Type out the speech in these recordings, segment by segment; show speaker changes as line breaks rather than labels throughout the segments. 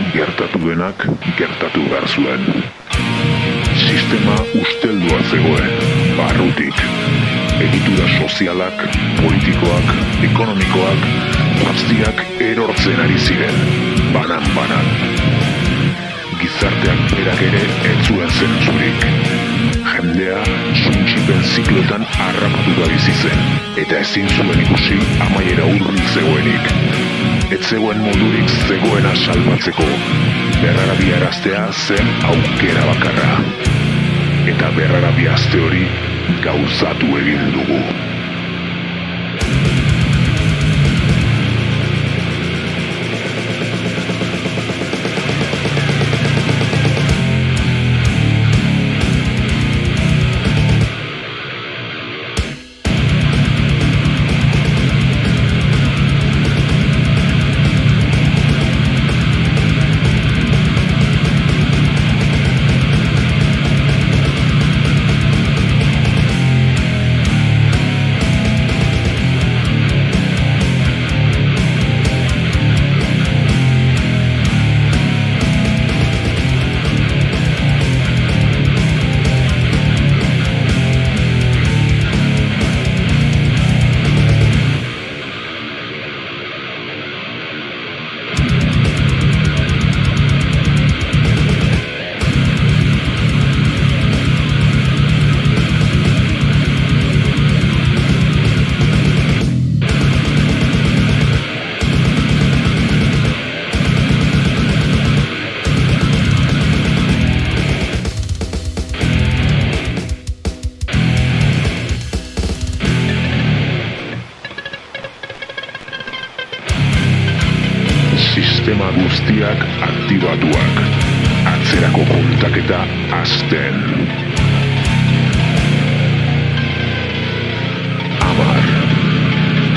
Gertatu denak gertatu behar zuen. Sistema usteldua zegoen, barrutik. Egitura sozialak, politikoak, ekonomikoak, guztiak erortzen ari ziren, banan-banan. Gizarteak berak ere ez zuen zentzurik. Jendea suntsipen ziklotan harrapatuta bizi zen, eta ezin zuen ikusi amaiera hurbil zegoenik. Ez zegoen modurik zegoena salbatzeko, berrarabiaraztea zen aukera bakarra. Eta berrarabiazte hori gauzatu egin dugu. Sistema guztiak aktibatuak, atzerako kontaketa hasten.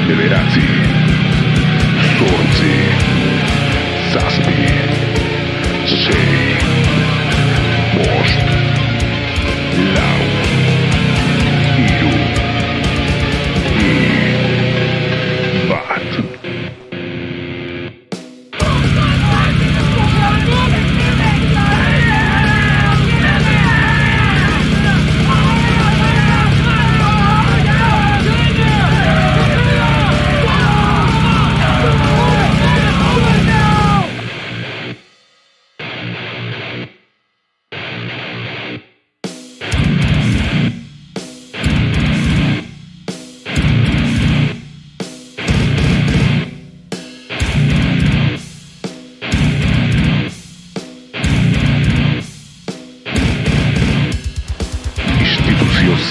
10, 9, 8, 7, 6, 5, 4, 3, 2, 1.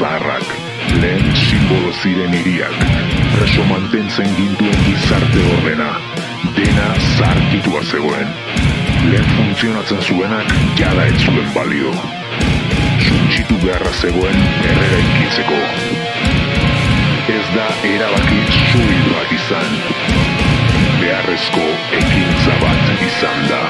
Zaharrak, lehen simbolo ziren hiriak, preso mantentzen gintuen gizarte ordena, dena zaharkitua zegoen. Lehen funtzionatzen zuenak jada ez zuen balio. Suntsitu beharra zegoen berreraikitzeko. Ez da erabaki soil bat izan, beharrezko ekintza bat izan da.